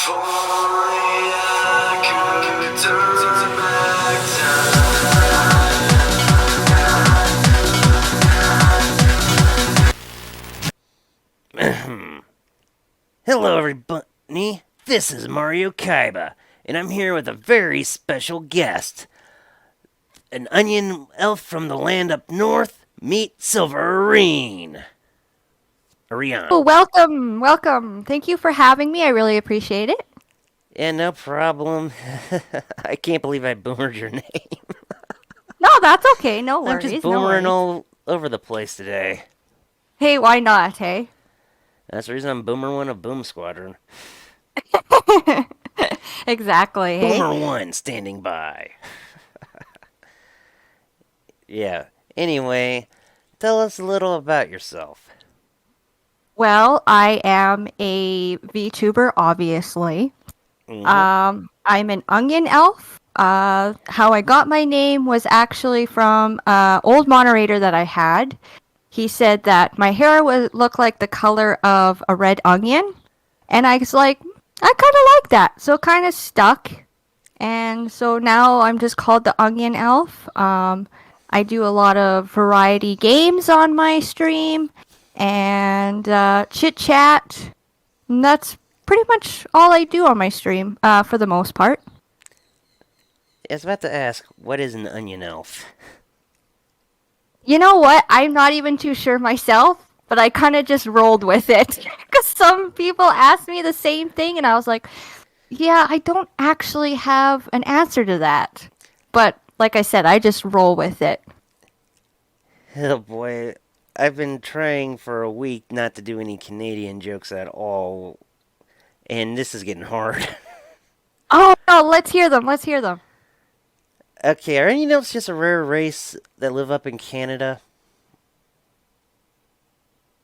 only I could turn back time. Hello, everybody. This is Mario Kaiba, and I'm here with a very special guest. An onion elf from the land up north. Meet Silver Rean. Oh, Rean. welcome. Thank you for having me. I really appreciate it. Yeah, no problem. I can't believe I boomered your name. No, that's okay. No I'm worries. just No boomering worries. all over the place today. Hey, why not, hey? That's the reason I'm Boomer 1 of Boom Squadron. Exactly, hey? Boomer 1 standing by. Yeah. Anyway, tell us a little about yourself. Well, I am a VTuber, obviously. I'm an onion elf. How I got my name was actually from old moderator that I had. He said that my hair would look like the color of a red onion. And I was like, I kind of like that. So it kind of stuck. And so now I'm just called the Onion Elf. I do a lot of variety games on my stream and chit chat. And that's pretty much all I do on my stream for the most part. I was about to ask, what is an onion elf? You know what? I'm not even too sure myself, but I kind of just rolled with it. Because some people asked me the same thing, and I was like, yeah, I don't actually have an answer to that. But like I said, I just roll with it. Oh boy, I've been trying for a week not to do any Canadian jokes at all, and this is getting hard. Oh, no, let's hear them. Let's hear them. Okay, are any elves just a rare race that live up in Canada?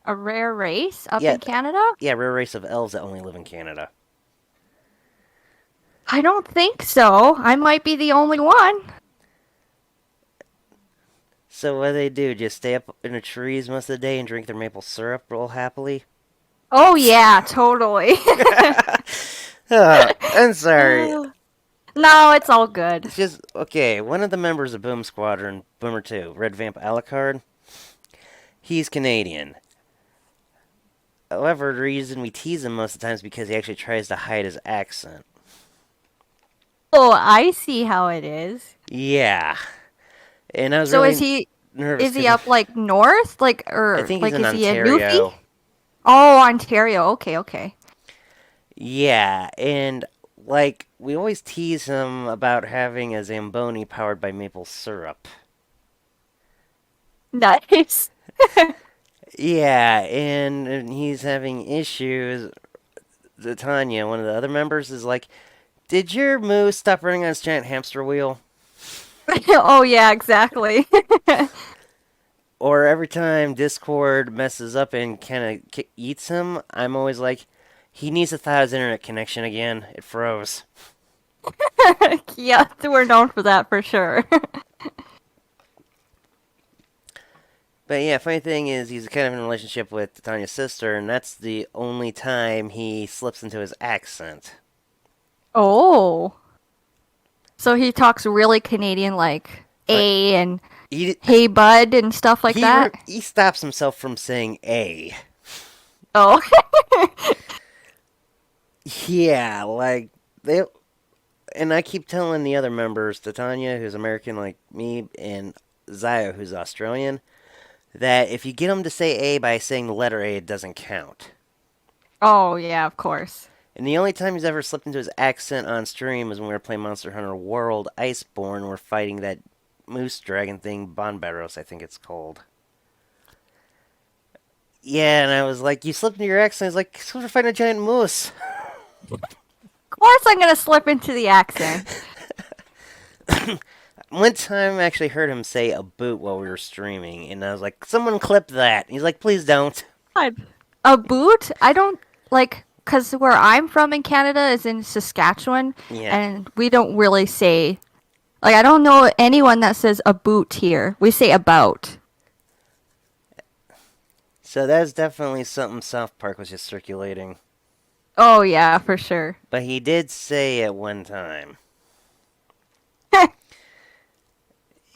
A rare race up Yeah. in Canada? Yeah, rare race of elves that only live in Canada. I don't think so. I might be the only one. So what do they do? Just stay up in the trees most of the day and drink their maple syrup real happily? Oh, yeah, totally. I'm sorry. No, it's all good. It's just, okay, one of the members of Boom Squadron, Boomer 2, RedVampAllucard, he's Canadian. However, the reason we tease him most of the time is because he actually tries to hide his accent. Oh, I see how it is. Yeah. And I was So really nervous. is he up like north? Like I think like he's in is he in Ontario. Newfie? Oh, Ontario. Okay. Yeah, and like we always tease him about having a Zamboni powered by maple syrup. Nice. Yeah, and he's having issues. Tanya, one of the other members, is like, "Did your moose stop running on its giant hamster wheel?" Oh yeah, exactly. Or every time Discord messes up and kind of eats him, I'm always like, he needs to thaw his internet connection again. It froze. Yeah, we're known for that for sure. But yeah, funny thing is, he's kind of in a relationship with Tanya's sister, and that's the only time he slips into his accent. Oh. So he talks really Canadian like A and He, hey bud and stuff like that? he stops himself from saying A. Oh. Yeah, like, they... And I keep telling the other members, Titania, who's American like me, and Zaya, who's Australian, that if you get them to say A by saying the letter A, it doesn't count. Oh, yeah, of course. And the only time he's ever slipped into his accent on stream is when we were playing Monster Hunter World Iceborne. We're fighting that moose dragon thing, Bonbaros, I think it's called. Yeah, and I was like, you slipped into your accent. He's like, so we're fighting a giant moose. Of course I'm gonna slip into the accent. One time I actually heard him say a boot while we were streaming, and I was like, someone clip that. He's like, please don't. A boot? I don't like because where I'm from in Canada is in Saskatchewan, Yeah. and we don't really say like I don't know anyone that says a boot here. We say about. So that's definitely something South Park was just circulating. Oh yeah, for sure. But he did say at one time,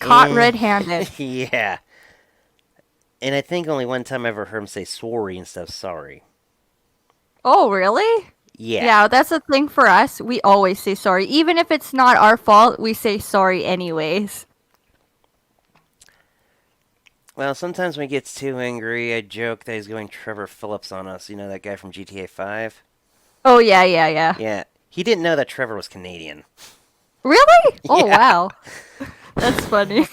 Caught eh, red-handed. yeah. And I think only one time I ever heard him say sorry instead of sorry. Oh, really? Yeah. Yeah, that's the thing for us. We always say sorry. Even if it's not our fault, we say sorry anyways. Well, sometimes when he gets too angry, I joke that he's going Trevor Phillips on us. You know that guy from GTA 5? Oh, yeah, yeah, yeah. Yeah. He didn't know that Trevor was Canadian. Really? Oh, Yeah. wow. That's funny.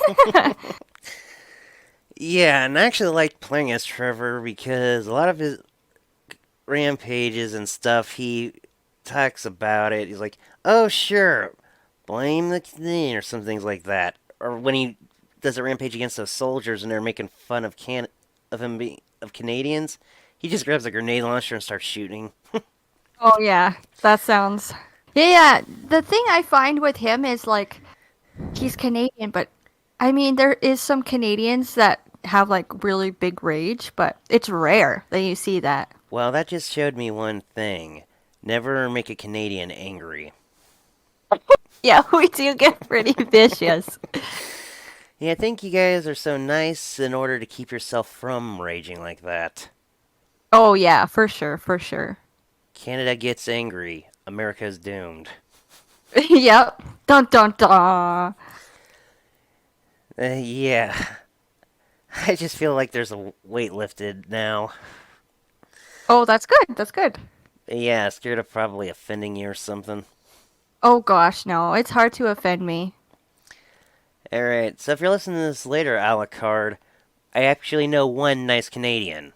Yeah, and I actually like playing as Trevor because a lot of his rampages and stuff, he talks about it. He's like, oh, sure, blame the Canadian or some things like that. Or when he does a rampage against those soldiers and they're making fun of of Canadians, he just grabs a grenade launcher and starts shooting. Oh, yeah. That sounds. Yeah, yeah. The thing I find with him is like he's Canadian, but I mean, there is some Canadians that have like really big rage, but it's rare that you see that. Well, that just showed me one thing. Never make a Canadian angry. Yeah, we do get pretty vicious. Yeah, I think you guys are so nice in order to keep yourself from raging like that. Oh, yeah, for sure, for sure. Canada gets angry. America's doomed. Yep. Dun dun dun. Yeah. I just feel like there's a weight lifted now. Oh, that's good. That's good. Yeah, scared of probably offending you or something. Oh gosh, no. It's hard to offend me. Alright, so if you're listening to this later, Alucard, I actually know one nice Canadian.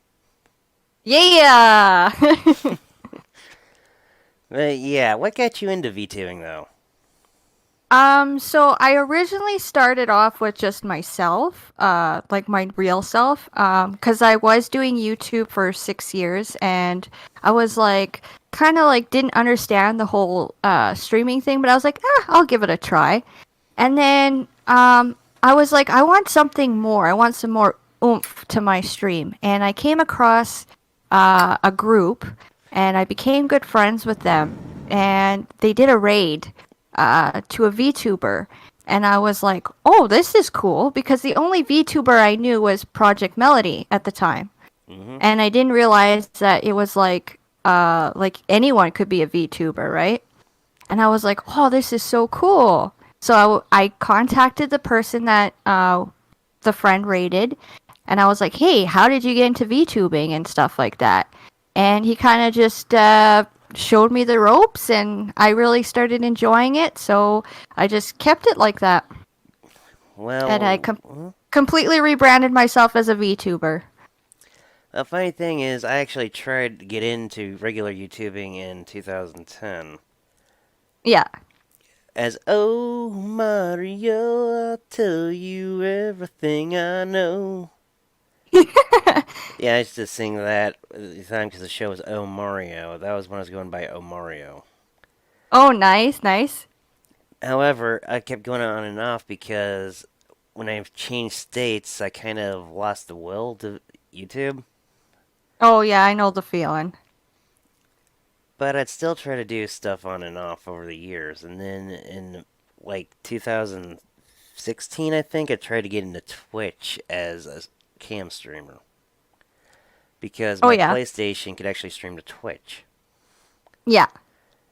Yeah. Yeah, what got you into VTubing though? So I originally started off with just myself, like my real self, because I was doing YouTube for 6 years and I was like, kind of like didn't understand the whole streaming thing, but I was like, I'll give it a try. And then I was like, I want something more. I want some more oomph to my stream. And I came across a group and I became good friends with them. And they did a raid to a VTuber. And I was like, oh, this is cool because the only VTuber I knew was Project Melody at the time. Mm-hmm. And I didn't realize that it was like anyone could be a VTuber, right? And I was like, oh, this is so cool. So I contacted the person that the friend rated, and I was like, hey, how did you get into VTubing and stuff like that? And he kind of just showed me the ropes, and I really started enjoying it. So I just kept it like that. And I Well, completely rebranded myself as a VTuber. the funny thing is, I actually tried to get into regular YouTubing in 2010. Yeah. As oh Mario, I'll tell you everything I know. Yeah, I used to sing that at the time because the show was Oh Mario. That was when I was going by Oh Mario. Oh, nice, nice. However, I kept going on and off because when I changed states, I kind of lost the will to YouTube. Oh, yeah, I know the feeling. But I'd still try to do stuff on and off over the years. And then in like 2016, I think, I tried to get into Twitch as a cam streamer. Because Oh, my yeah. PlayStation could actually stream to Twitch. Yeah.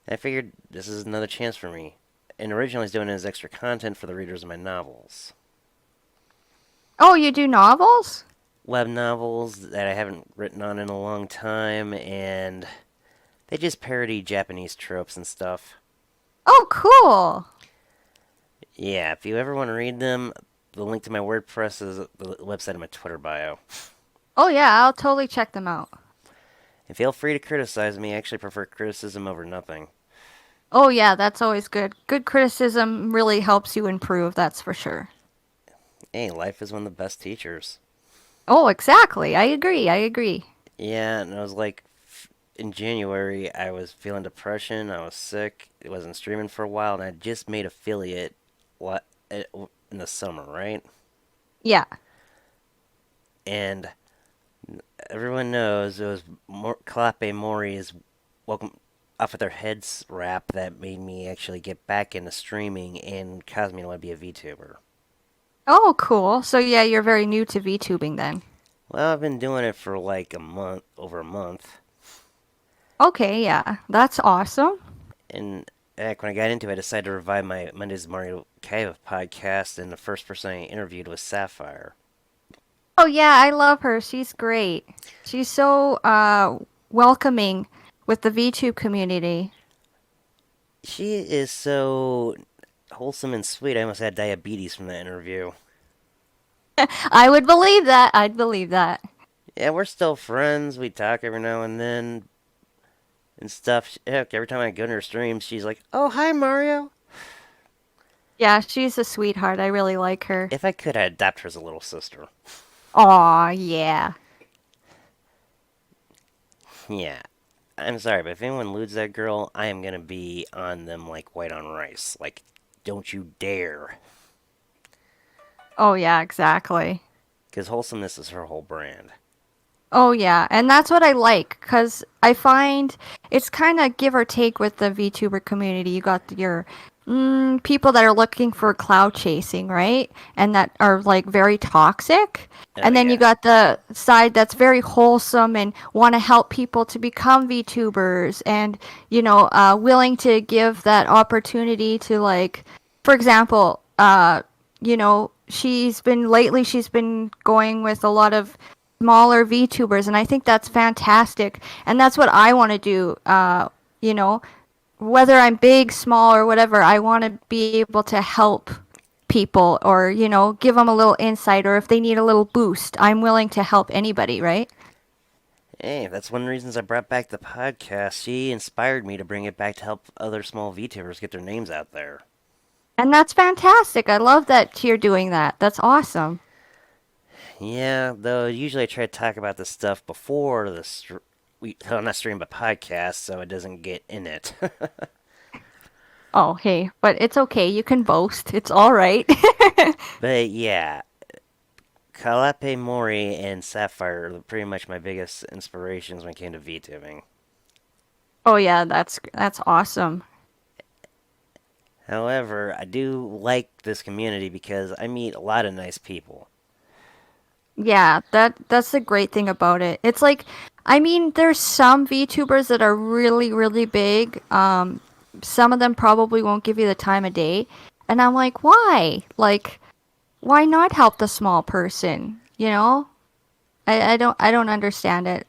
I figured this is another chance for me. And originally I was doing it as extra content for the readers of my novels. Oh, you do novels? Web novels that I haven't written on in a long time, and they just parody Japanese tropes and stuff. Oh, cool. Yeah, if you ever want to read them, the link to my WordPress is the website in my Twitter bio. Oh, yeah, I'll totally check them out. And feel free to criticize me. I actually prefer criticism over nothing. Oh, yeah, that's always good. Good criticism really helps you improve, that's for sure. Hey, life is one of the best teachers. Oh, exactly. I agree. I agree. Yeah, and I was like, in January, I was feeling depression. I was sick. It wasn't streaming for a while, and I just made affiliate in the summer, right? Yeah. And everyone knows it was Clape Mori is welcome off of their heads wrap that made me actually get back into streaming and caused me to want to be a VTuber. Oh, cool. So yeah, you're very new to VTubing then. Well, I've been doing it for like a month, over a month, Okay, yeah. That's awesome. and heck, when I got into it, I decided to revive my Monday's Mario Kaiba podcast, and the first person I interviewed was Sapphire. Oh yeah, I love her. She's great. She's so welcoming with the VTube community. She is so wholesome and sweet. I almost had diabetes from that interview. I would believe that. I'd believe that. Yeah, we're still friends. We talk every now and then and stuff. Heck, every time I go to her streams, she's like, "Oh, hi, Mario." Yeah, she's a sweetheart. I really like her. If I could, I'd adopt her as a little sister. Aw, yeah. Yeah, I'm sorry, but if anyone lewds that girl, I am gonna be on them like white on rice. Like, don't you dare. Oh yeah, exactly. Because wholesomeness is her whole brand. Oh yeah, and that's what I like because I find it's kind of give or take with the VTuber community. You got your people that are looking for cloud chasing, right? And that are like very toxic. Oh, And then you yeah. got the side that's very wholesome and want to help people to become VTubers and, willing to give that opportunity to like, for example, she's been going with a lot of smaller VTubers, and I think that's fantastic. And that's what I want to do. You know, whether I'm big, small, or whatever, I want to be able to help people or, give them a little insight, or if they need a little boost, I'm willing to help anybody, right? Hey, that's one of the reasons I brought back the podcast. She inspired me to bring it back to help other small VTubers get their names out there. And that's fantastic. I love that you're doing that. That's awesome. Yeah, though usually I try to talk about this stuff before well, not stream, but podcast, so it doesn't get in it. Oh, hey, but it's okay. You can boast. It's all right. But yeah, Kalape Mori and Sapphire are pretty much my biggest inspirations when it came to VTubing. Oh yeah, that's awesome. However, I do like this community because I meet a lot of nice people. Yeah, that's the great thing about it. It's like, I mean, there's some VTubers that are really, really big. Some of them probably won't give you the time of day, and I'm like, why? Like, why not help the small person? I don't understand it.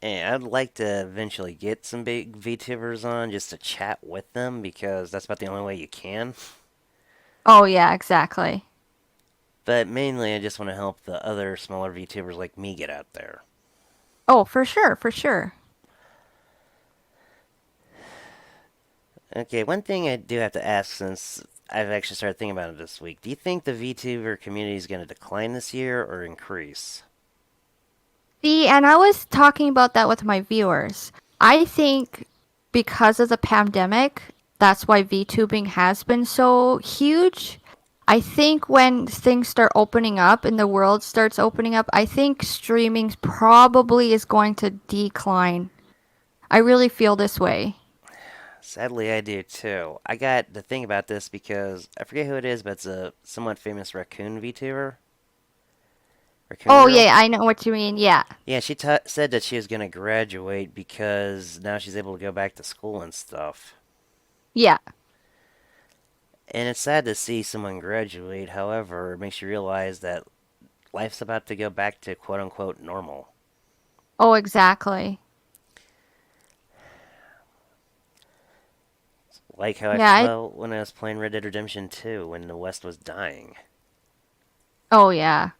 And I'd like to eventually get some big VTubers on just to chat with them because that's about the only way you can. Oh yeah, exactly. But mainly, I just want to help the other smaller VTubers like me get out there. Oh, for sure, for sure. Okay, one thing I do have to ask since I've actually started thinking about it this week. Do you think the VTuber community is going to decline this year or increase? See, and I was talking about that with my viewers. I think because of the pandemic, that's why VTubing has been so huge. I think when things start opening up and the world starts opening up, I think streaming probably is going to decline. I really feel this way. Sadly, I do too. I got to think about this because I forget who it is, but it's a somewhat famous raccoon VTuber. Raccoon Oh, Girl? yeah, I know what you mean. Yeah. Yeah, she said that she was going to graduate because now she's able to go back to school and stuff. Yeah. And it's sad to see someone graduate. However, it makes you realize that life's about to go back to quote unquote normal. Oh, exactly. Like how I Yeah, felt when I was playing Red Dead Redemption 2 when the West was dying. oh, yeah.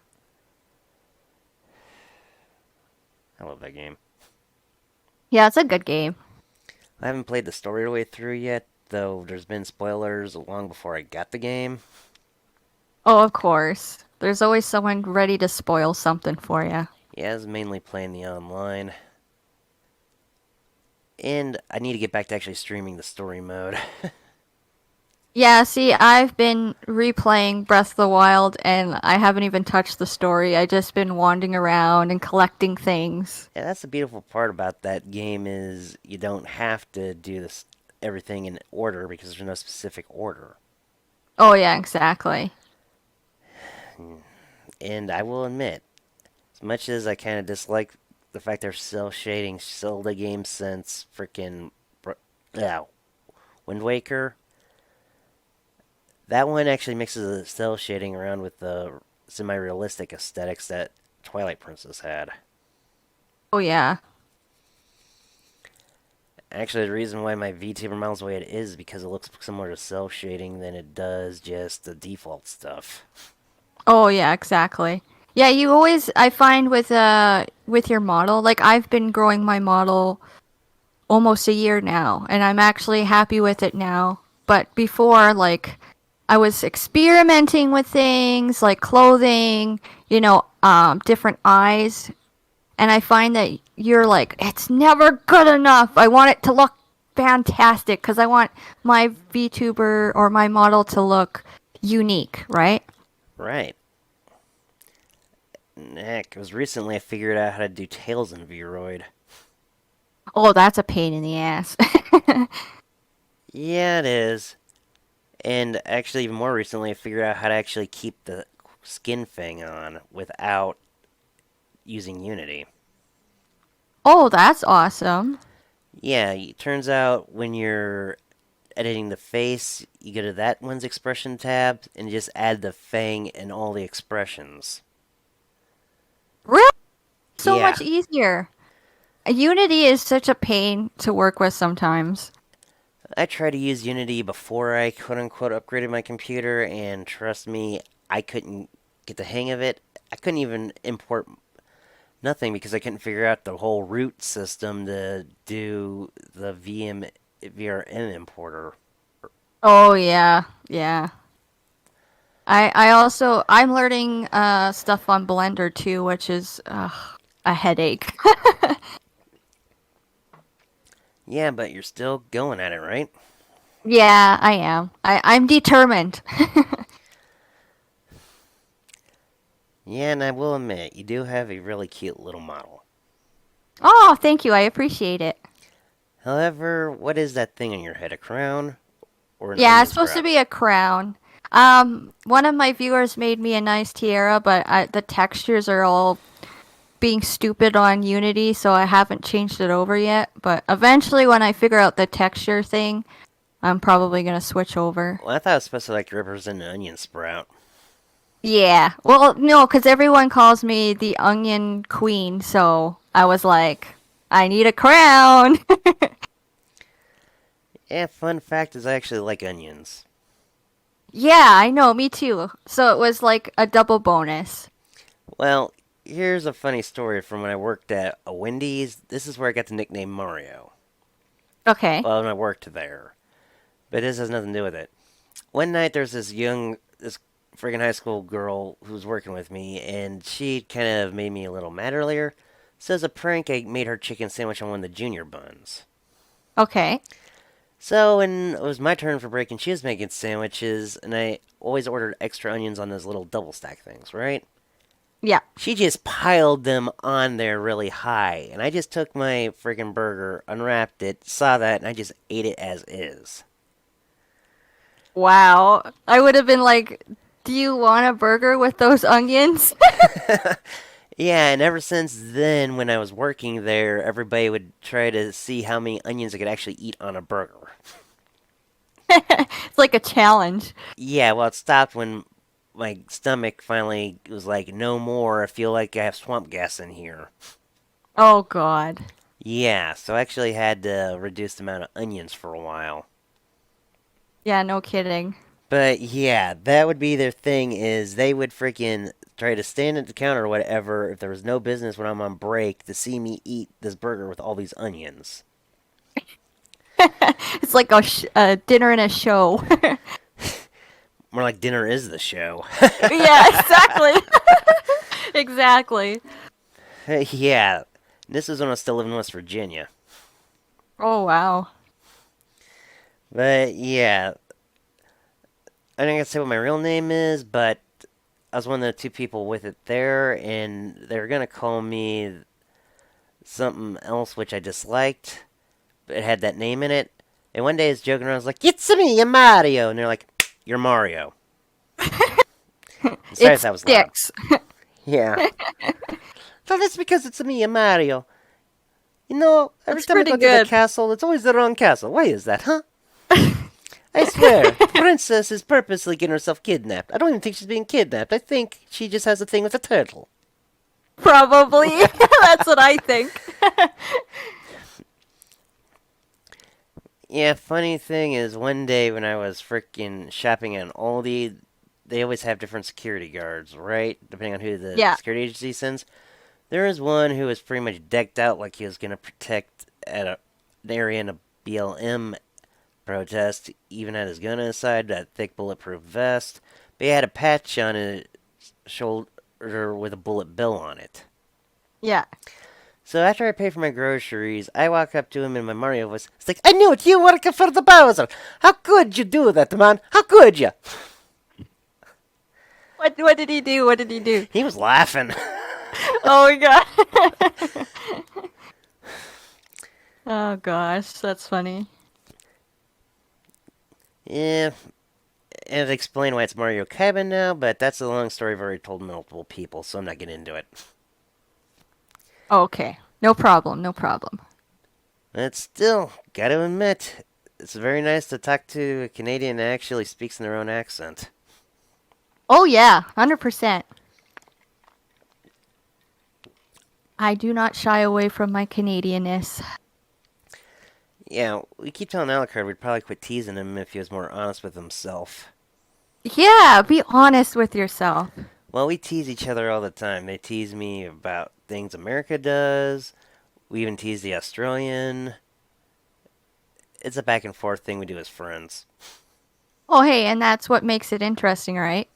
I love that game. Yeah, it's a good game. I haven't played the story all the way through yet, though there's been spoilers long before I got the game. Oh, of course. There's always someone ready to spoil something for you. Yeah, I was mainly playing the online. And I need to get back to actually streaming the story mode. Yeah, see, I've been replaying Breath of the Wild and I haven't even touched the story. I just been wandering around and collecting things. Yeah, that's the beautiful part about that game is you don't have to do this everything in order because there's no specific order. Oh yeah, exactly. And I will admit, as much as I kind of dislike the fact they're cell shading Zelda games since freaking yeah, Wind Waker, that one actually mixes the cell shading around with the semi-realistic aesthetics that Twilight Princess had. Oh yeah. Actually, the reason why my VTuber model's the way it is because it looks similar to cell shading than it does just the default stuff. Oh yeah, exactly. Yeah, you always I find with your model, like I've been growing my model almost a year now and I'm actually happy with it now. But before like I was experimenting with things like clothing, different eyes, and I find that you're like it's never good enough. I want it to look fantastic cuz I want my VTuber or my model to look unique, right? Right. Heck, it was recently I figured out how to do tails in Vroid. Oh, that's a pain in the ass. Yeah, it is. And actually, even more recently, I figured out how to actually keep the skin thing on without using Unity. Oh, that's awesome. Yeah, it turns out when you're editing the face, you go to that one's expression tab and just add the fang and all the expressions. Really? So Yeah, much easier. Unity is such a pain to work with sometimes. I tried to use Unity before I quote unquote upgraded my computer, and trust me, I couldn't get the hang of it. I couldn't even import nothing because I couldn't figure out the whole root system to do the VRM importer. Oh yeah, yeah. I'm learning stuff on Blender too, which is a headache. Yeah, but you're still going at it, right? Yeah, I am. I'm determined. Yeah, and I will admit, you do have a really cute little model. Oh, thank you. I appreciate it. However, what is that thing on your head? A crown? Or an Yeah, onion it's supposed to sprout? be a crown. One of my viewers made me a nice tiara, but the textures are all being stupid on Unity, so I haven't changed it over yet. But eventually, when I figure out the texture thing, I'm probably gonna switch over. Well, I thought it was supposed to like represent an onion sprout. Yeah. Well, no, because everyone calls me the Onion Queen, so I was like, I need a crown. Yeah, fun fact is I actually like onions. Yeah, I know, me too. So it was like a double bonus. Well, here's a funny story from when I worked at a Wendy's. This is where I got the nickname Mario. Okay. Well, when I worked there. But this has nothing to do with it. One night there's this friggin' high school girl who was working with me, and she kind of made me a little mad earlier. So as a prank, I made her chicken sandwich on one of the junior buns. Okay. So when it was my turn for break and she was making sandwiches, and I always ordered extra onions on those little double stack things, right? Yeah. She just piled them on there really high, and I just took my friggin' burger, unwrapped it, saw that, and I just ate it as is. Wow. I would have been like, do you want a burger with those onions? Yeah, and ever since then, when I was working there, everybody would try to see how many onions I could actually eat on a burger. It's like a challenge. Yeah, well, it stopped when my stomach finally was like, no more. I feel like I have swamp gas in here. Oh, God. Yeah, so I actually had to reduce the amount of onions for a while. Yeah, no kidding. But yeah, that would be their thing is they would freaking try to stand at the counter or whatever if there was no business when I'm on break to see me eat this burger with all these onions. It's like a dinner and a show. More like dinner is the show. Yeah, exactly. Exactly. Yeah, this is when I was still living in West Virginia. Oh, wow. But yeah, I'm not gonna say what my real name is, but I was one of the two people with it there, and they were gonna call me something else which I disliked, but it had that name in it. And one day I was joking around, I was like, "It's me, I'm Mario," and they're like, "You're Mario." Sorry if It's that was loud. sticks. Yeah. So that's because it's me, I'm Mario. You know, every That's time I pretty go to the good. castle, it's always the wrong castle. Why is that, huh? I swear, the princess is purposely getting herself kidnapped. I don't even think she's being kidnapped. I think she just has a thing with a turtle. Probably. That's what I think. Yeah, funny thing is, one day when I was freaking shopping at Aldi, they always have different security guards, right? Depending on who the Yeah. security agency sends. There was one who was pretty much decked out like he was going to protect an area in a BLM protest, even had his gun on his side, that thick bulletproof vest. But he had a patch on his shoulder with a bullet bill on it. Yeah. So after I pay for my groceries, I walk up to him in my Mario voice. It's like, "I knew it, you working for the Bowser. How could you do that, man? How could you?" What did he do? What did he do? He was laughing. Oh my god. Oh gosh, that's funny. Yeah, and explain why it's Mario Kaiba now, but that's a long story I've already told multiple people, so I'm not getting into it. Okay. No problem. No problem. But still, gotta admit, it's very nice to talk to a Canadian that actually speaks in their own accent. Oh yeah, 100%. I do not shy away from my Canadianness. Yeah, we keep telling Alucard we'd probably quit teasing him if he was more honest with himself. Yeah, be honest with yourself. Well, we tease each other all the time. They tease me about things America does. We even tease the Australian. It's a back and forth thing we do as friends. Oh hey, and that's what makes it interesting, right?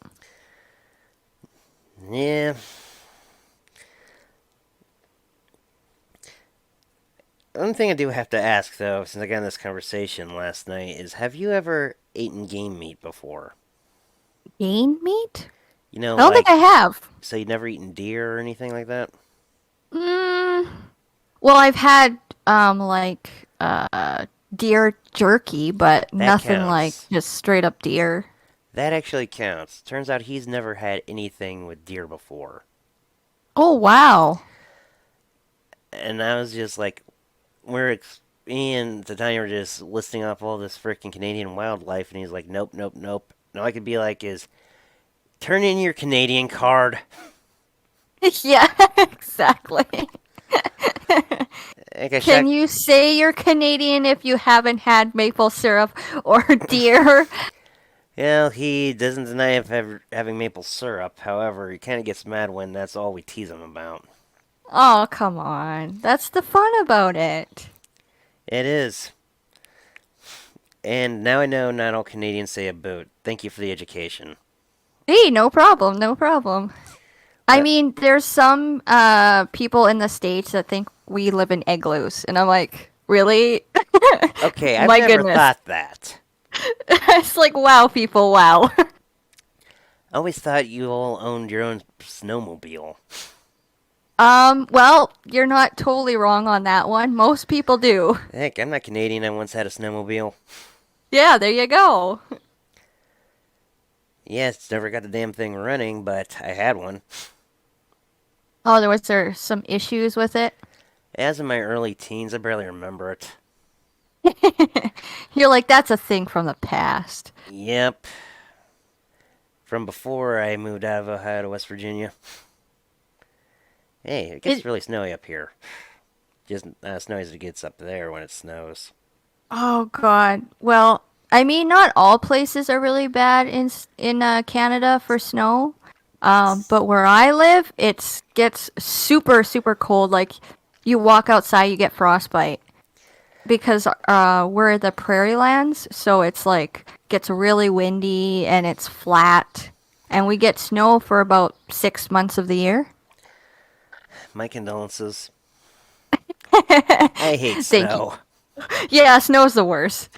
Yeah. One thing I do have to ask, though, since I got in this conversation last night, is have you ever eaten game meat before? Game meat? You know, I don't think I have. so you've never eaten deer or anything like that? Mm, well, I've had like deer jerky, but That nothing like counts. just straight up deer. That actually counts. Turns out he's never had anything with deer before. Oh wow. And I was just like, me and Titania were just listing off all this freaking Canadian wildlife, and he's like, "Nope, nope, nope." And all I could be like is, "Turn in your Canadian card." Yeah, exactly. Like I Can you say you're Canadian if you haven't had maple syrup or deer? Well, he doesn't deny having maple syrup. However, he kind of gets mad when that's all we tease him about. Oh, come on. That's the fun about it. It is. And now I know not all Canadians say a boot. Thank you for the education. Hey, no problem, no problem. I Uh, mean, there's some people in the States that think we live in igloos, and I'm like, really? Okay, I've My never goodness. thought that. It's like, wow, people, wow. I always thought you all owned your own snowmobile. Well, you're not totally wrong on that one. Most people do. Heck, I'm not Canadian. I once had a snowmobile. Yeah, there you go. Yes, never got the damn thing running, but I had one. Oh, there some issues with it? As in my early teens, I barely remember it. You're like, that's a thing from the past. Yep. From before I moved out of Ohio to West Virginia. Hey, it gets really snowy up here. Just not as snowy as it gets up there when it snows. Oh God. Well, I mean, not all places are really bad in Canada for snow. But where I live, it gets super super cold. Like you walk outside, you get frostbite because we're the prairie lands, so it's like gets really windy and it's flat, and we get snow for about 6 months of the year. My condolences. I hate Thank snow. Yeah, snow's the worst.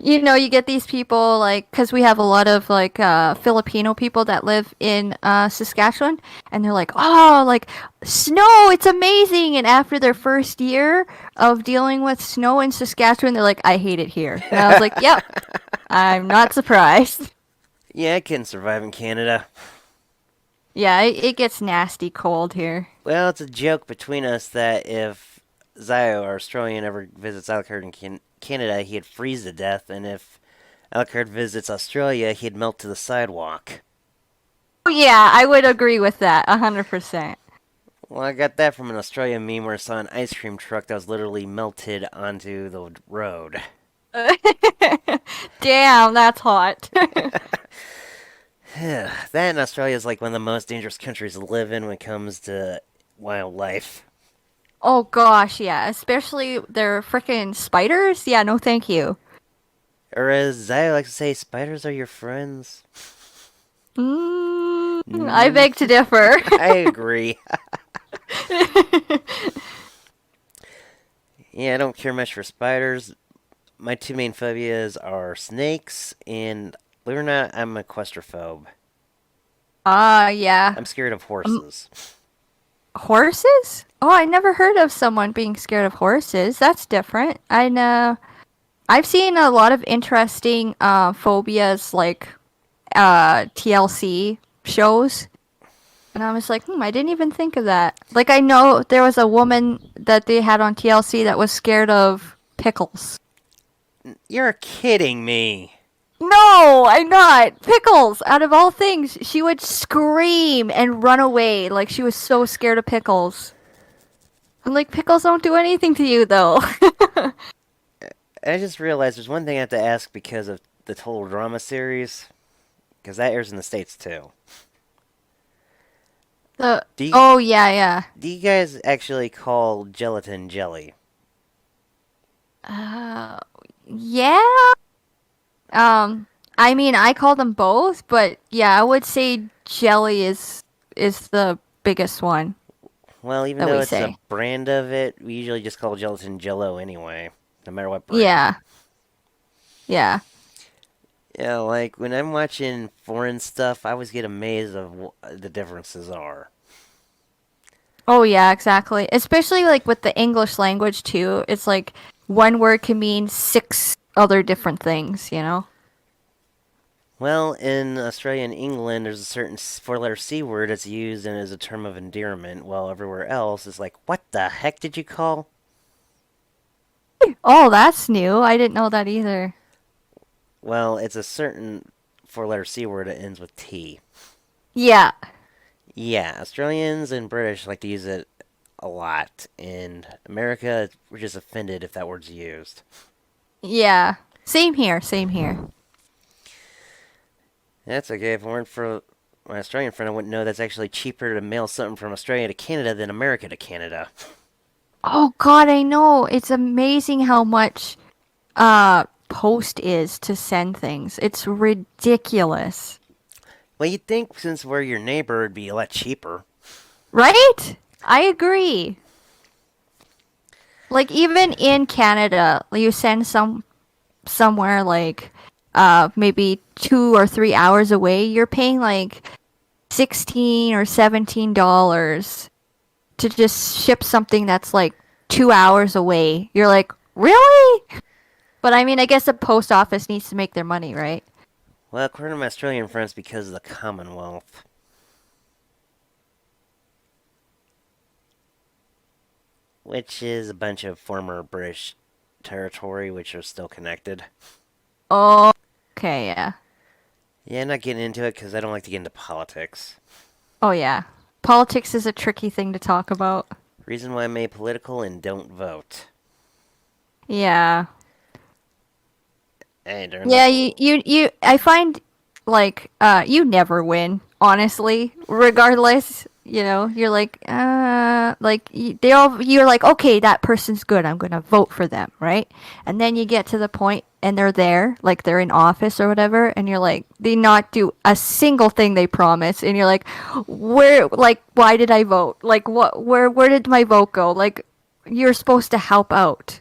You get these people like because we have a lot of like Filipino people that live in Saskatchewan, and they're like, "Oh, like snow, it's amazing!" And after their first year of dealing with snow in Saskatchewan, they're like, "I hate it here." And I was like, "Yep, I'm not surprised." Yeah, I couldn't survive in Canada. Yeah, it gets nasty cold here. Well, it's a joke between us that if Zio, our Australian, ever visits Alucard in Canada, he'd freeze to death, and if Alucard visits Australia, he'd melt to the sidewalk. Oh, yeah, I would agree with that 100%. Well, I got that from an Australian meme where I saw an ice cream truck that was literally melted onto the road. Damn, that's hot. That in Australia is like one of the most dangerous countries to live in when it comes to wildlife. Oh gosh, yeah, especially their freaking spiders. Yeah, no, thank you. Or as Zio likes to say, spiders are your friends. I beg to differ. I agree. Yeah, I don't care much for spiders. My two main phobias are snakes and, believe it or not, I'm a claustrophobe. Yeah. I'm scared of horses. Horses? Oh, I never heard of someone being scared of horses. That's different. I know. I've seen a lot of interesting phobias like TLC shows. And I was like, I didn't even think of that. Like, I know there was a woman that they had on TLC that was scared of pickles. You're kidding me. No, I'm not. Pickles, out of all things, she would scream and run away like she was so scared of pickles. I'm like, pickles don't do anything to you, though. I just realized there's one thing I have to ask because of the Total Drama series. Because that airs in the States, too. Oh, yeah. Do you guys actually call gelatin jelly? Yeah. I mean, I call them both, but yeah, I would say jelly is the biggest one. Well, even That though we it's say. a brand of it, we usually just call gelatin jello anyway, no matter what brand. Yeah. Yeah. Yeah, like when I'm watching foreign stuff, I always get amazed of the differences are. Oh, yeah, exactly. Especially like with the English language too. It's like one word can mean six other different things, you know? Well, in Australia and England, there's a certain four-letter C word that's used and is a term of endearment, while everywhere else it's like, what the heck did you call? Oh, that's new. I didn't know that either. Well, it's a certain four-letter C word that ends with T. Yeah. Yeah, Australians and British like to use it a lot. In America, we're just offended if that word's used. Yeah. Same here. Same here. That's okay. If it weren't for my Australian friend, I wouldn't know that's actually cheaper to mail something from Australia to Canada than America to Canada. Oh God, I know. It's amazing how much post is to send things. It's ridiculous. Well, you'd think since we're your neighbor, it'd be a lot cheaper. Right? I agree. Like even in Canada, you send somewhere like maybe 2 or 3 hours away, you're paying like $16 or $17 to just ship something that's like 2 hours away. You're like, really? But I mean, I guess the post office needs to make their money, right? Well, according to my Australian friends, because of the Commonwealth. Which is a bunch of former British territory which are still connected. Oh, okay, yeah. Yeah, I'm not getting into it because I don't like to get into politics. Oh, yeah. Politics is a tricky thing to talk about. Reason why I'm apolitical and don't vote. Yeah. Hey, Yeah, you I find like you never win, honestly. Regardless, you're you're like, okay, that person's good. I'm going to vote for them, right? And then you get to the point and they're there, like they're in office or whatever, and you're like, they not do a single thing they promise, and you're like, why did I vote? Like where did my vote go? Like you're supposed to help out.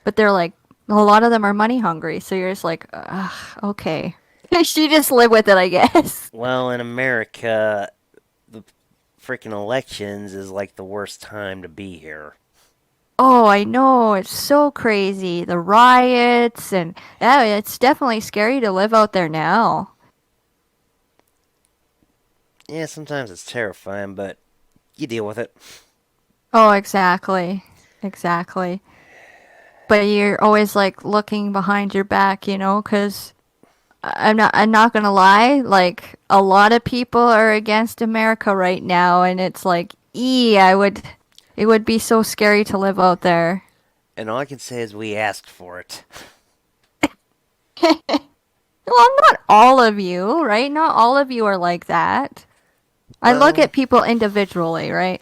But they're like, A lot of them are money hungry, so you're just like, ugh, okay. She just live with it, I guess. Well, in America, the freaking elections is like the worst time to be here. Oh, I know. It's so crazy. The riots and yeah, it's definitely scary to live out there now. Yeah, sometimes it's terrifying, but you deal with it. Oh, exactly. Exactly. But you're always like looking behind your back, you know, 'cause I'm not gonna lie, like a lot of people are against America right now and it's like, it would be so scary to live out there. And all I can say is we asked for it. Well, not all of you, right? Not all of you are like that. I look Well, at people individually, right?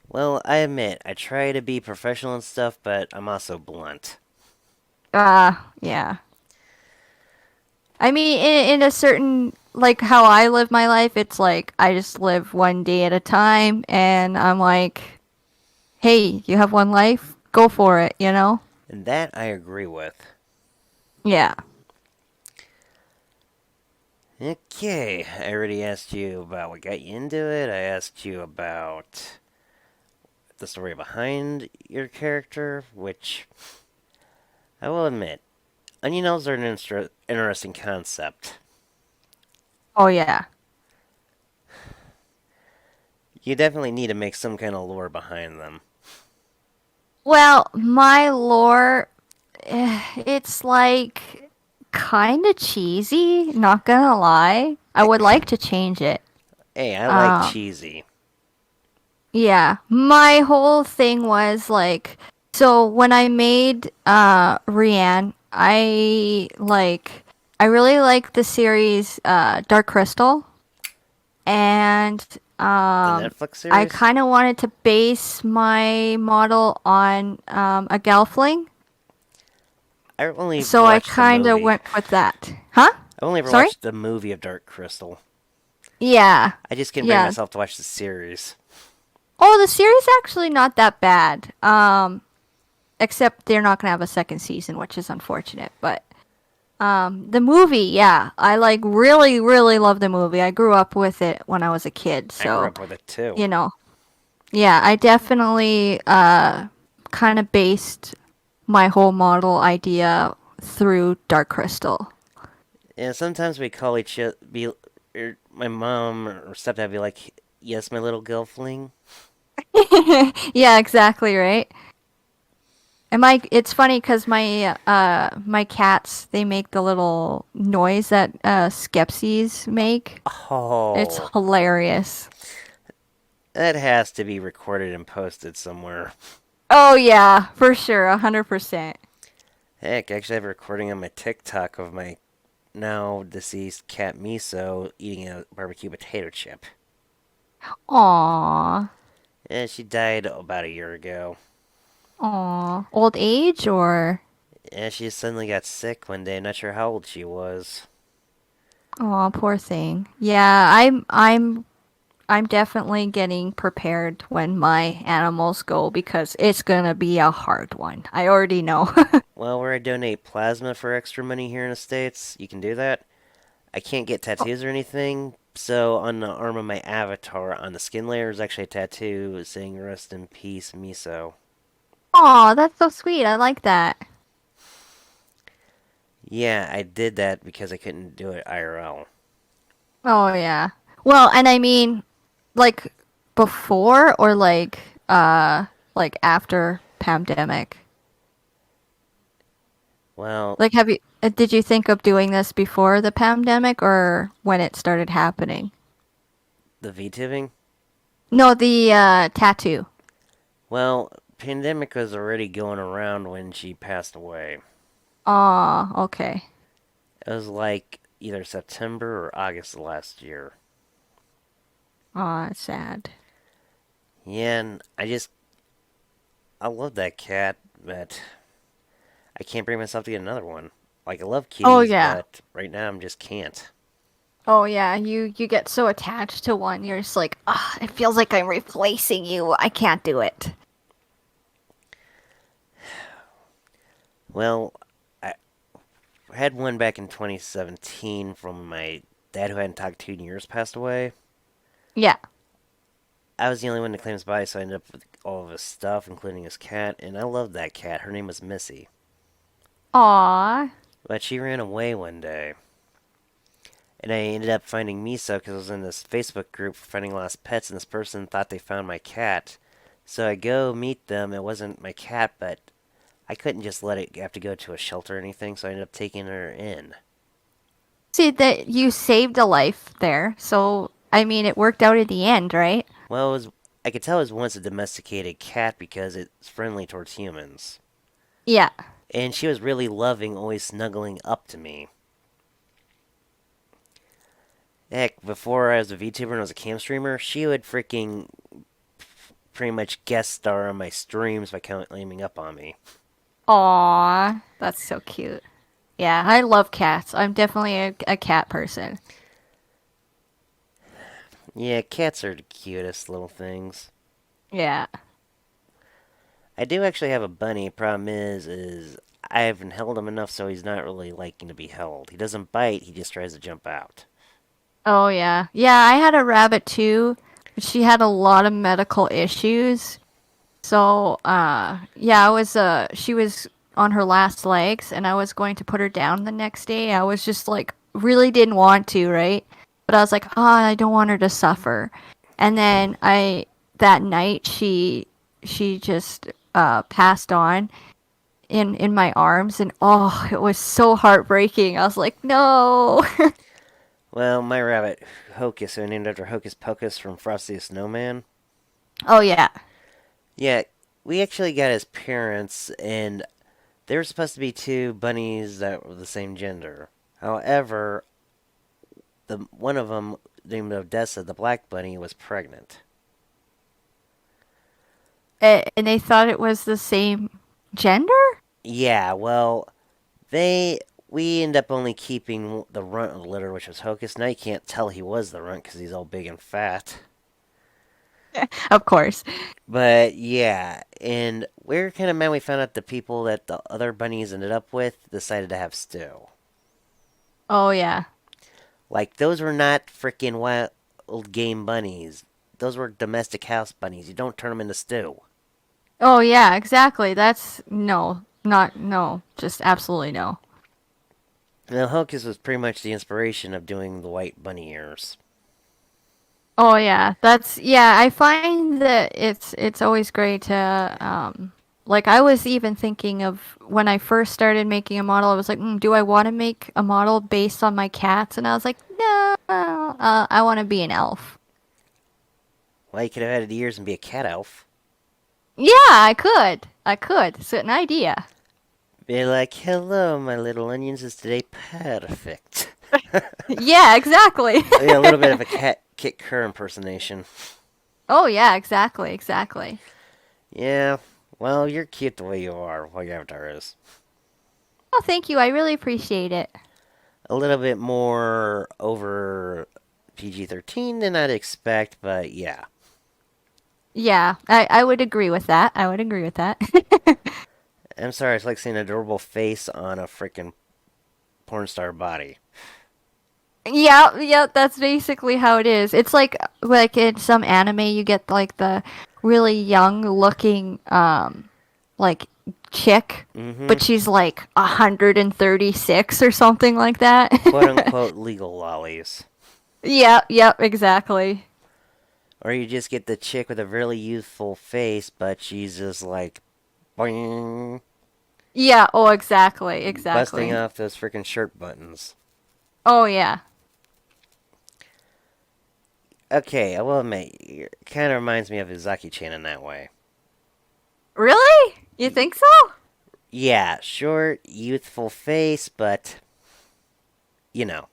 well, I admit, I try to be professional and stuff, but I'm also blunt. Yeah. I mean, in a certain, like how I live my life, it's like I just live one day at a time, and I'm like, hey, you have one life, go for it, you know? And that I agree with. Yeah. Okay, I already asked you about what got you into it. I asked you about the story behind your character, which I will admit, onion elves are an interesting concept. Oh, yeah. You definitely need to make some kind of lore behind them. Well, my lore, it's like kind of cheesy, not gonna lie. I would like to change it. Hey, I like Um, cheesy. Yeah, my whole thing was like, so when I made Rianne, I really like the series Dark Crystal, and The um Netflix I series? kind of wanted to base my model on a Gelfling, I only so I watched the kind of movie. went with that. Huh? I only ever Sorry? watched the movie of Dark Crystal. Yeah. I just couldn't bring Yeah. myself to watch the series. Oh, the series actually not that bad. Except they're not gonna have a second season, which is unfortunate. But the movie, yeah, I like really, really love the movie. I grew up with it when I was a kid, I grew so up with it too. you know, yeah, I definitely kind of based my whole model idea through Dark Crystal. And sometimes we call each other, my mom or stepdad be like, "Yes, my little gelfling." Yeah, exactly right. And it's funny because my cats they make the little noise that Skepsies make. It's Oh, hilarious. that has to be recorded and posted somewhere. Oh yeah, for sure, 100%. Heck, I actually have a recording on my TikTok of my now deceased cat Miso eating a barbecue potato chip. Aw, Yeah, she died about a year ago. aw. Old age or? Yeah, she suddenly got sick one day. Not sure how old she was. Aw, poor thing. Yeah, I'm definitely getting prepared when my animals go because it's gonna be a hard one. I already know. Well, where I donate plasma for extra money here in the States, you can do that. I can't get tattoos or anything, so on the arm of my avatar, on the skin layer, is actually a tattoo saying "Rest in peace, Miso." Aw, that's so sweet. I like that. Yeah, I did that because I couldn't do it IRL. Oh yeah. Well, and I mean, like before or like after pandemic. Well, Like, did you think of doing this before the pandemic or when it started happening? the VTubing? No, the tattoo. Well, pandemic was already going around when she passed away. Aw, okay. It was like either September or August of last year. Aw, it's sad. Yeah, and I love that cat, but I can't bring myself to get another one. Like, I love Oh kitties, yeah. but right now I'm just can't. Oh yeah, you get so attached to one. You're just like, ah, it feels like I'm replacing you. I can't do it. Well, had one back in 2017 from my dad who I hadn't talked to in years passed away. Yeah. I was the only one to claim his body, so I ended up with all of his stuff, including his cat, and I loved that cat. Her name was Missy. Aw. But she ran away one day. And I ended up finding Miso because I was in this Facebook group for finding lost pets, and this person thought they found my cat. So I go meet them. It wasn't my cat, but I couldn't just let it have to go to a shelter or anything, so I ended up taking her in. See, that you saved a life there, so, I mean, it worked out at the end, right? Well, I could tell it was once a domesticated cat because it's friendly towards humans. Yeah. And she was really loving, always snuggling up to me. Heck, before I was a VTuber and I was a cam streamer, she would freaking pretty much guest star on my streams by climbing up on me. Aw. That's so cute. Yeah, I love cats. I'm definitely a cat person. Yeah, cats are the cutest little things. Yeah. I do actually have a bunny. Problem is I haven't held him enough, so he's not really liking to be held. He doesn't bite, he just tries to jump out. Oh, yeah. Yeah, I had a rabbit too, but she had a lot of medical issues. So, she was on her last legs, and I was going to put her down the next day. I was just like, really didn't want to, right? But I was like, I don't want her to suffer. And then that night, she just passed on in my arms, and it was so heartbreaking. I was like, no. Well, my rabbit, Hocus, who I named after Hocus Pocus from Frosty the Snowman. Oh, yeah. Yeah, we actually got his parents, and there were supposed to be two bunnies that were the same gender. However, one of them, named Odessa, the black bunny, was pregnant. And they thought it was the same gender? Yeah, well, we end up only keeping the runt of the litter, which was Hocus. Now you can't tell he was the runt because he's all big and fat. Of course. But yeah, and we're kind of mad we found out the people that the other bunnies ended up with decided to have stew. Oh, yeah. Like, those were not freaking wild game bunnies. Those were domestic house bunnies. You don't turn them into stew. Oh, yeah, exactly. That's no, just absolutely no. Now, Hocus was pretty much the inspiration of doing the white bunny ears. Oh, yeah. I find that it's always great to, like, I was even thinking of when I first started making a model, I was like, do I want to make a model based on my cats? And I was like, no, I want to be an elf. Well, you could have added ears and be a cat elf. Yeah, I could. It's an idea. Be like, hello, my little onions, is today perfect? Yeah, exactly. Yeah, a little bit of a Kit Kerr impersonation. Oh, yeah, exactly. Yeah, well, you're cute the way you are, well, your avatar is. Oh, thank you. I really appreciate it. A little bit more over PG-13 than I'd expect, but yeah. Yeah, I would agree with that. I'm sorry, it's like seeing an adorable face on a freaking porn star body. Yeah, that's basically how it is. It's like in some anime, you get like the really young looking like chick, but she's like 136 or something like that. Quote unquote legal lollies. Yeah, exactly. Or you just get the chick with a really youthful face, but she's just like, boing. Yeah, oh, exactly. Busting off those freaking shirt buttons. Oh, yeah. Okay, I will admit, it kind of reminds me of Izaki-chan in that way. Really? You think so? Yeah, short, youthful face, but, you know.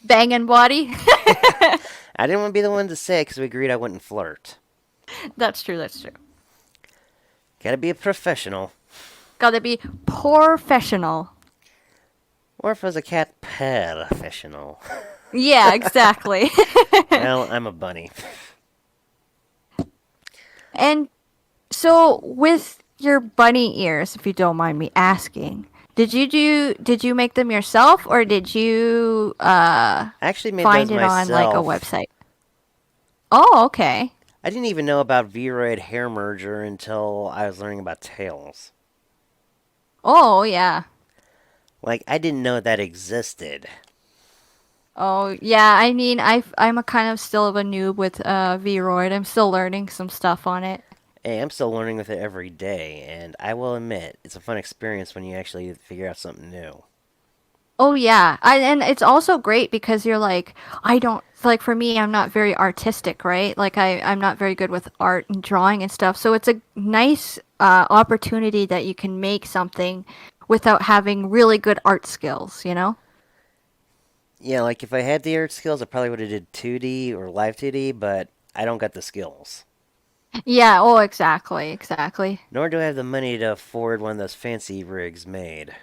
Banging body? I didn't want to be the one to say it because we agreed I wouldn't flirt. That's true. Gotta be a professional. Gotta be professional. Or if I was a cat, professional. Yeah, exactly. Well, I'm a bunny. And so, with your bunny ears, if you don't mind me asking, Did you make them yourself, or did you I actually made those find it on like a myself. website? Oh, okay. I didn't even know about Vroid hair merger until I was learning about Tails. Oh, yeah. Like, I didn't know that existed. Oh, yeah. I mean, I'm a kind of still of a noob with Vroid. I'm still learning some stuff on it. Hey, I'm still learning with it every day, and I will admit, it's a fun experience when you actually figure out something new. Oh yeah, and it's also great because you're like, I don't like for me, I'm not very artistic, right? Like I'm not very good with art and drawing and stuff. So it's a nice opportunity that you can make something without having really good art skills, you know? Yeah, like if I had the art skills, I probably would have did 2D or live 2D, but I don't got the skills. Yeah. Oh, exactly, exactly. Nor do I have the money to afford one of those fancy rigs made.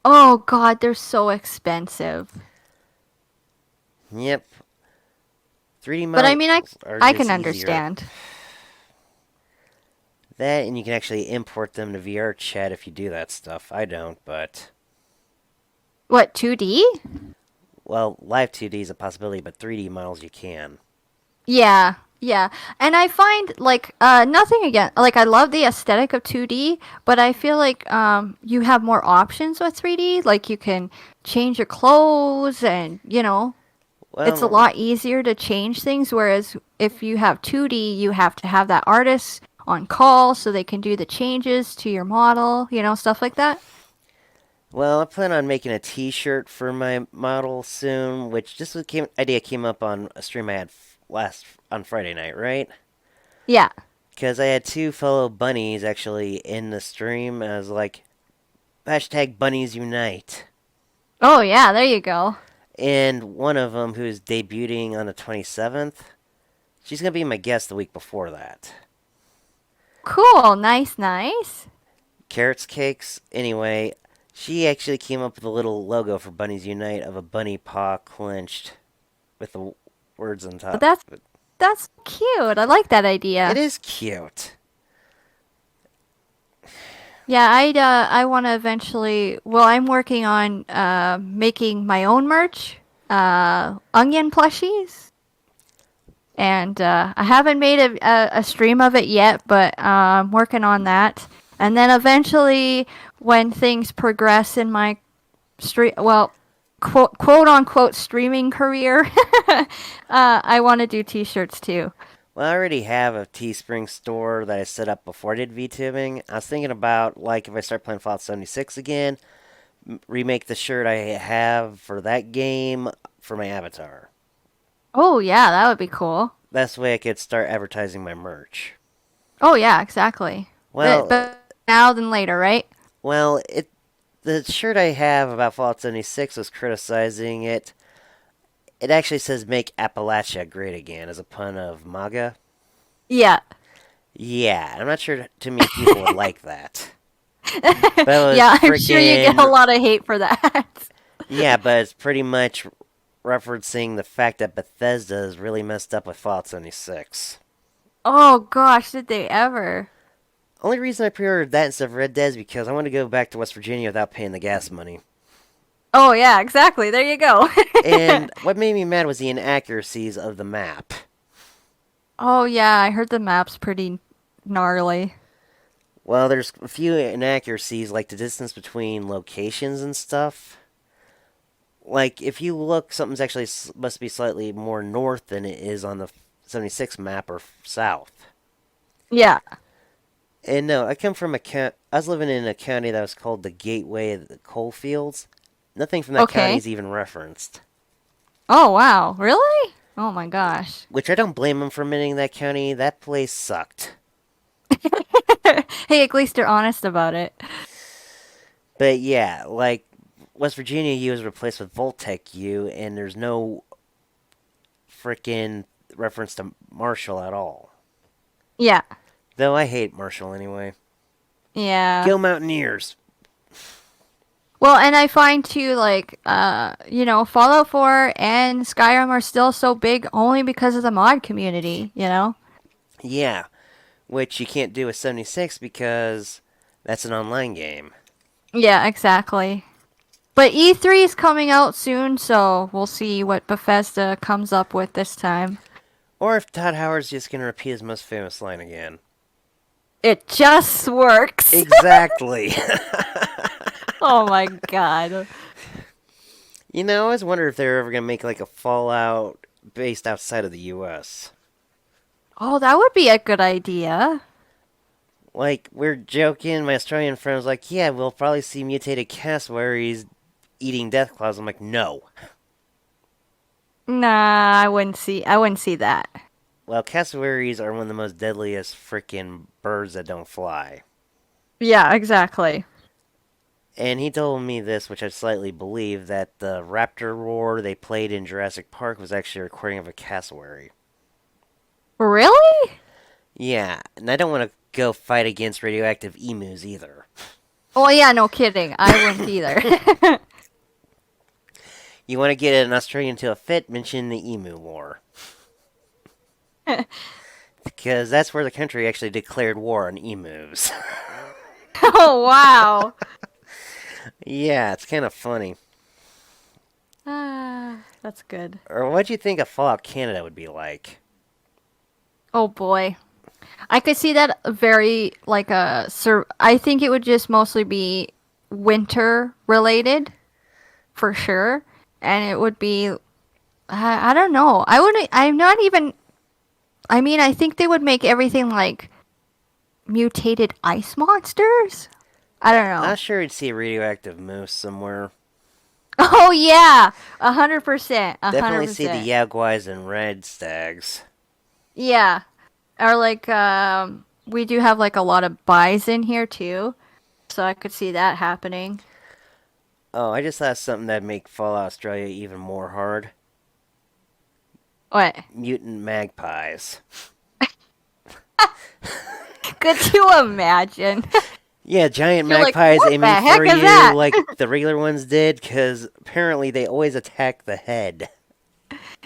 Oh God, they're so expensive. Yep, 3D But I mean, models are I just can easier. understand. That, and you can actually import them to VR chat if you do that stuff. I don't, but. What, 2D? Well, live 2D is a possibility, but 3D models you can. Yeah, yeah. And I find like nothing again. Like I love the aesthetic of 2D, but I feel like you have more options with 3D. Like you can change your clothes and, it's a Well, lot easier to change things whereas if you have 2D, you have to have that artist on call so they can do the changes to your model, stuff like that. well, I plan on making a T-shirt for my model soon, which idea came up on a stream I had last on Friday night, right? Yeah. Because I had two fellow bunnies actually in the stream. And I was like, hashtag bunnies unite. Oh, yeah, there you go. And one of them, who's debuting on the 27th, she's going to be my guest the week before that. Cool. Nice, nice. Carrots Cakes, anyway, she actually came up with a little logo for Bunnies Unite of a bunny paw clenched with the words on But top. that's cute. I like that It idea. is cute. Yeah, I want to eventually. Well, I'm working on making my own merch, onion plushies, and I haven't made a stream of it yet, but I'm working on that. And then eventually, when things progress in my well, quote unquote streaming career, I want to do T-shirts too. Well, I already have a Teespring store that I set up before I did VTubing. I was thinking about, like, if I start playing Fallout 76 again, remake the shirt I have for that game for my avatar. Oh yeah, that would be cool. That's the way I could start advertising my merch. Oh yeah, exactly. But Well, but now than later, right? well, the shirt I have about Fallout 76 was criticizing it. It actually says "Make Appalachia Great Again" as a pun of MAGA. Yeah. Yeah, I'm not sure too many people would like that. But it was Yeah, I'm sure you get a freaking. lot of hate for that. Yeah, but it's pretty much referencing the fact that Bethesda is really messed up with Fallout 76. Oh gosh, did they ever? Only reason I pre-ordered that instead of Red Dead is because I want to go back to West Virginia without paying the gas money. Oh yeah, exactly. There you go. And what made me mad was the inaccuracies of the map. Oh yeah, I heard the map's pretty gnarly. Well, there's a few inaccuracies, like the distance between locations and stuff. Like, if you look, something's actually must be slightly more north than it is on the 76 map or south. Yeah. And no, I come from I was living in a county that was called the Gateway of the Coalfields. Nothing from that county Okay. is even referenced. Oh wow, really? Oh my gosh. Which I don't blame them for admitting that county. That place sucked. Hey, at least they're honest about it. But yeah, like West Virginia U is replaced with Voltec U, and there's no freaking reference to Marshall at all. Yeah. Though I hate Marshall anyway. Yeah. Go Mountaineers! Well, and I find too, like, Fallout 4 and Skyrim are still so big only because of the mod community, you know? Yeah, which you can't do with 76 because that's an online game. Yeah, exactly. But E3 is coming out soon, so we'll see what Bethesda comes up with this time. Or if Todd Howard's just gonna repeat his most famous line again. It just works. Exactly. Oh my god. You know, I always wonder if they're ever gonna make like a Fallout based outside of the U.S. Oh, that would be a good idea. Like, we're joking, my Australian friend was like, yeah, we'll probably see mutated cassowaries eating death claws. I'm like, no. Nah, I wouldn't see that. Well, cassowaries are one of the most deadliest freaking birds that don't fly. Yeah, exactly. And he told me this, which I slightly believe, that the raptor roar they played in Jurassic Park was actually a recording of a cassowary. Really? Yeah, and I don't want to go fight against radioactive emus either. Oh yeah, no kidding. I wouldn't either. You want to get an Australian to a fit, mention the emu war. Because that's where the country actually declared war on emus. Oh wow. Yeah, it's kind of funny. Ah, that's good. Or what do you think a Fallout Canada would be like? Oh boy. I could see that very like a I think it would just mostly be winter related for sure, and it would be I don't know. I wouldn't. I'm not even. I mean, I think they would make everything like mutated ice monsters. I don't know. I'm sure you'd see a radioactive moose somewhere. Oh yeah, 100%, Definitely see the 100%. Yaguais and red stags. Yeah, or like we do have like a lot of bison here too, so I could see that happening. Oh, I just thought of something that'd make Fallout Australia even more hard. What? Mutant magpies. Could you imagine? Yeah, giant You're like, magpies "What the aiming heck for is you that?" like the regular ones did, because apparently they always attack the head.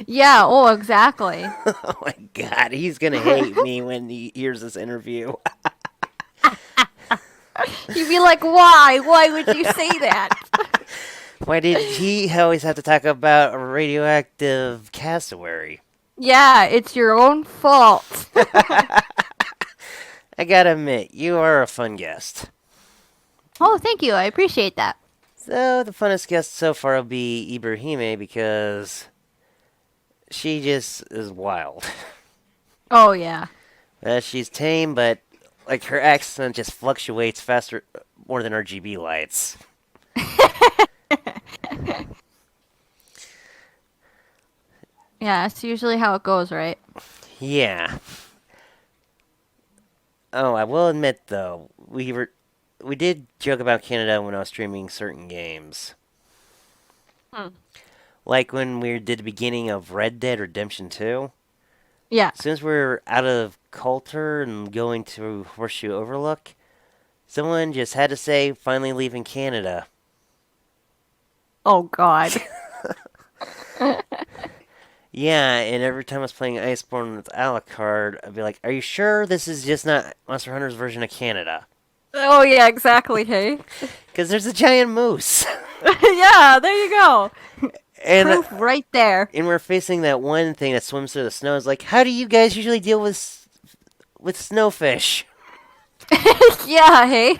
Yeah. Oh, exactly. Oh my god, he's gonna hate me when he hears this interview. You'd be like, "Why? Why would you say that?" Why did he always have to talk about a radioactive cassowary? Yeah, it's your own fault. I gotta admit, you are a fun guest. Oh, thank you. I appreciate that. So, the funnest guest so far will be Ibrahime because she just is wild. Oh yeah. She's tame, but like her accent just fluctuates faster, more than RGB lights. Yeah, that's usually how it goes, right? Yeah. Oh, I will admit though, we did joke about Canada when I was streaming certain games. Hmm. Like when we did the beginning of Red Dead Redemption 2. Yeah. Since we're out of Coulter and going to Horseshoe Overlook, someone just had to say, finally leaving Canada. Oh God. Yeah, and every time I was playing Iceborne with Alucard, I'd be like, are you sure this is just not Monster Hunter's version of Canada? Oh yeah, exactly. Hey. Because there's a giant moose. Yeah, there you go. And, Proof right there. and we're facing that one thing that swims through the snow. It's like, how do you guys usually deal with snowfish? Yeah. Hey.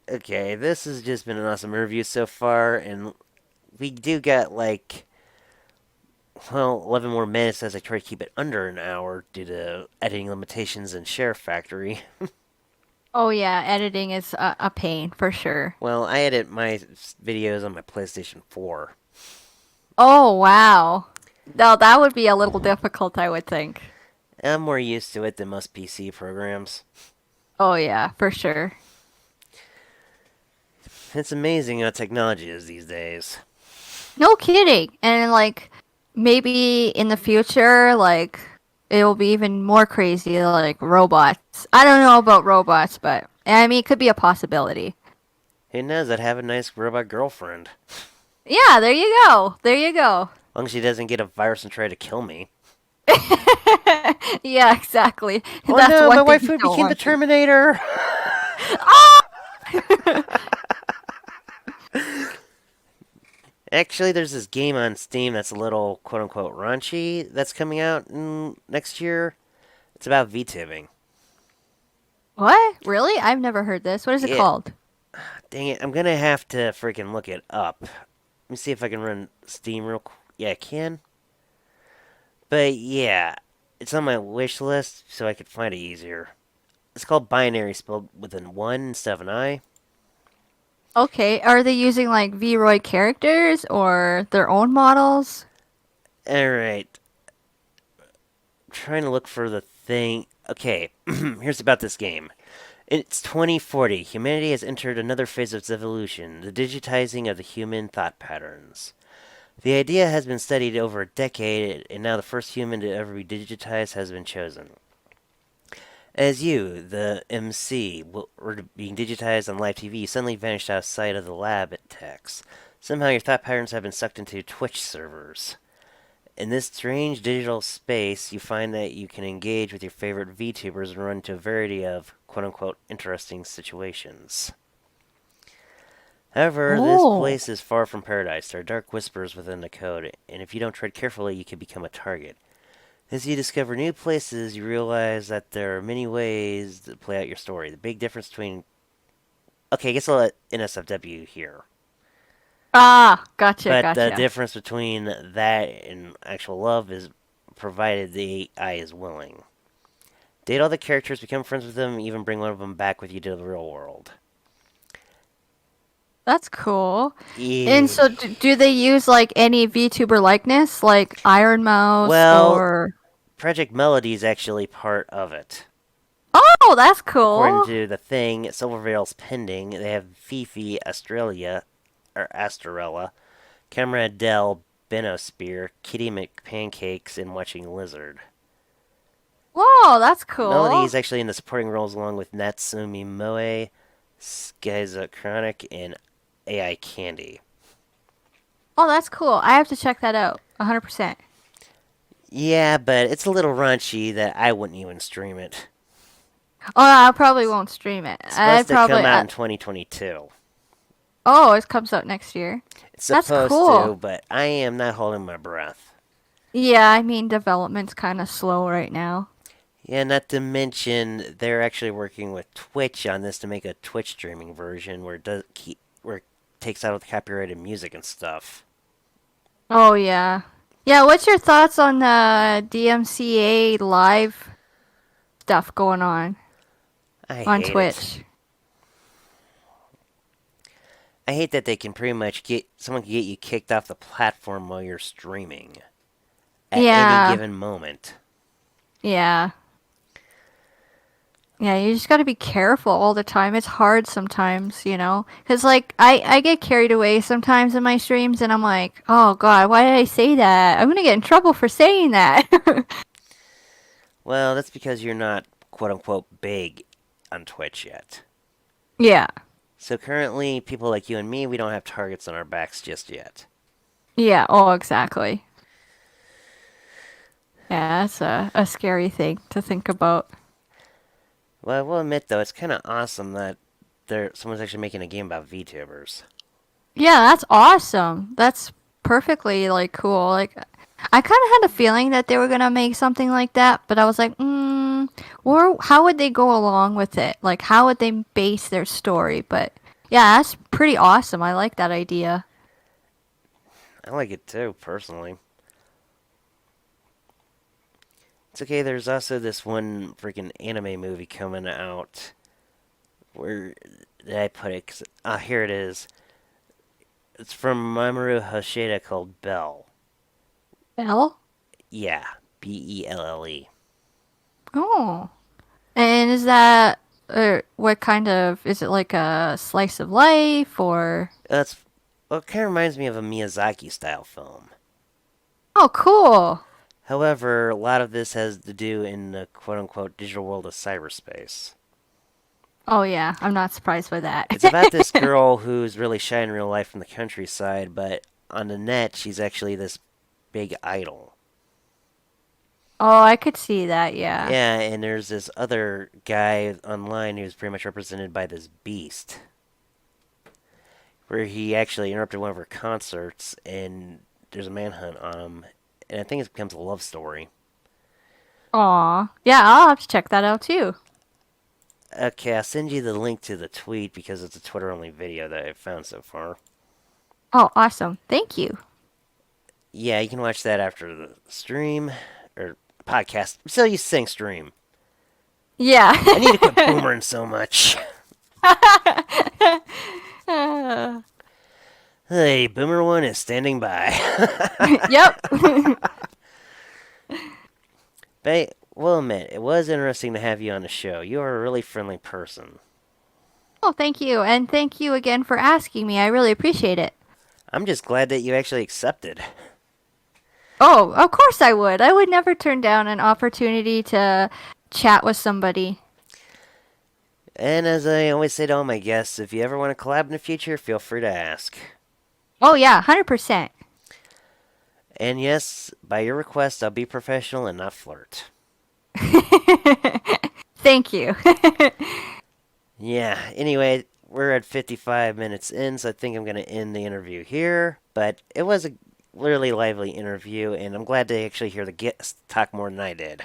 Okay, this has just been an awesome review so far, and we do got like, well, 11 more minutes as I try to keep it under an hour due to editing limitations in SHAREfactory. Oh yeah, editing is a pain for sure. Well, I edit my videos on my PlayStation 4. Oh wow. No, that would be a little difficult, I would think. I'm more used to it than most PC programs. Oh yeah, for sure. It's amazing how technology is these days. No kidding. And like maybe in the future, like it will be even more crazy, like robots. I don't know about robots, but I mean, it could be a possibility. Who knows? I'd have a nice robot girlfriend. Yeah, there you go. There you go. As long as she doesn't get a virus and try to kill me. Yeah, exactly. Oh That's no, my one thing you waifu don't became the want to. Terminator. Actually, there's this game on Steam that's a little quote unquote raunchy that's coming out next year. It's about VTubing. What? Really? I've never heard this. What is it Yeah, called? dang it. I'm gonna have to freaking look it up. Let me see if I can run Steam real quick. Yeah, I can. But yeah, it's on my wish list so I could find it easier. It's called Binary, spelled with an 1 instead of an I. Okay, are they using like V-Roy characters or their own models? Alright, trying to look for the thing. Okay, here's about this game. It's 2040. Humanity has entered another phase of its evolution, the digitizing of the human thought patterns. The idea has been studied over a decade, and now the first human to ever be digitized has been chosen. As you, the MC, were being digitized on live TV, you suddenly vanished out of sight of the lab at Tex. Somehow your thought patterns have been sucked into Twitch servers. In this strange digital space, you find that you can engage with your favorite VTubers and run into a variety of quote unquote interesting situations. However, this Oh. place is far from paradise. There are dark whispers within the code, and if you don't tread carefully, you could become a target. As you discover new places, you realize that there are many ways to play out your story. The big difference between. Okay, I guess I'll let NSFW here. Ah, gotcha, But the gotcha. difference between that and actual love is provided the AI is willing. Date all the characters, become friends with them, even bring one of them back with you to the real world. That's cool. And Yeah. so, do they use like any VTuber likeness, like Iron Mouse Well, or? Project Melody is actually part of it. Oh, that's According cool. to the thing, Silvervale's pending. They have Fifi, Australia, or Astorella, Comrade Dell, Benosphere, Kitty McPancakes, and Watching Lizard. Whoa, that's Melody cool. is actually in the supporting roles along with Natsumi Moe, Skyza Chronic, and AI Candy. Oh, that's cool. I have to check that out. 100%. Yeah, but it's a little raunchy that I wouldn't even stream it. Oh, I probably won't stream it. It's I supposed to probably. come out in 2022. Oh, it comes out next year. It's That's supposed to, cool. but I am not holding my breath. Yeah, I mean development's kind of slow right now. Yeah, not to mention they're actually working with Twitch on this to make a Twitch streaming version where it takes out all the copyrighted music and stuff. Oh yeah. Yeah, what's your thoughts on the DMCA live stuff going I on hate it. Twitch? I hate that they can pretty much get someone can get you kicked off the platform while you're streaming at any Yeah. given moment. Yeah. Yeah, you just got to be careful all the time. It's hard sometimes, you know? Cuz like I get carried away sometimes in my streams and I'm like, "Oh god, why did I say that? I'm going to get in trouble for saying that." Well, that's because you're not quote unquote big on Twitch yet. Yeah. So currently, people like you and me, we don't have targets on our backs just yet. Yeah, oh exactly. Yeah, that's a scary thing to think about. Well, I will admit though, it's kind of awesome that someone's actually making a game about VTubers. Yeah, that's awesome. That's perfectly like cool. Like I kind of had a feeling that they were gonna make something like that, but I was like, or how would they go along with it? Like, how would they base their story? But yeah, that's pretty awesome. I like that idea. I like it too, personally. It's okay. There's also this one freaking anime movie coming out. Where did I put it? Here it is. It's from Mamoru Hoshida called Bell. Bell? Yeah, Belle. Oh. And is that what kind of is it like a slice of life or? That's well, it kind of reminds me of a Miyazaki style film. Oh, cool. However, a lot of this has to do in the quote unquote digital world of cyberspace. Oh yeah, I'm not surprised by that. It's about this girl who's really shy in real life from the countryside, but on the net, she's actually this big idol. Oh, I could see that, yeah. Yeah, and there's this other guy online who's pretty much represented by this beast, where he actually interrupted one of her concerts, and there's a manhunt on him, and I think it becomes a love story. Aw. Yeah, I'll have to check that out too. Okay, I'll send you the link to the tweet because it's a Twitter only video that I've found so far. Oh, awesome. Thank you. Yeah, you can watch that after the stream or podcast. I'm still used to saying stream. Yeah. I need to quit boomering so much. Hey, Boomer One is standing by. Yep. But will admit, it was interesting to have you on the show. You are a really friendly person. Oh, thank you. And thank you again for asking me. I really appreciate it. I'm just glad that you actually accepted. Oh, of course I would. I would never turn down an opportunity to chat with somebody. And as I always say to all my guests, if you ever want to collab in the future, feel free to ask. Oh, yeah, 100%. And yes, by your request, I'll be professional and not flirt. Thank you. Yeah, anyway, we're at 55 minutes in, so I think I'm going to end the interview here. But it was a really lively interview, and I'm glad to actually hear the guests talk more than I did.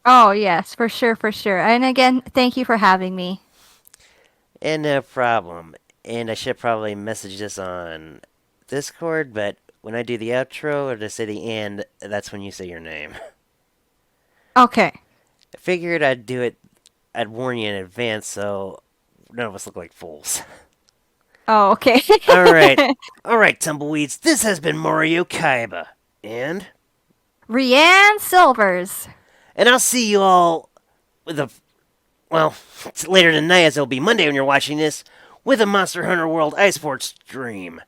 Oh, yes, for sure, for sure. And again, thank you for having me. And no problem. And I should probably message this on Discord, but when I do the outro or to say the end, that's when you say your name. Okay. I figured I'd warn you in advance so none of us look like fools. Oh, okay. Alright, tumbleweeds, this has been Mario Kaiba. And Rean Silvers. I'll see you all with it's later tonight as it'll be Monday when you're watching this, with a Monster Hunter World iSports stream.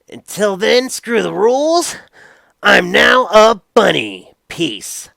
Until then, screw the rules. I'm now a bunny. Peace.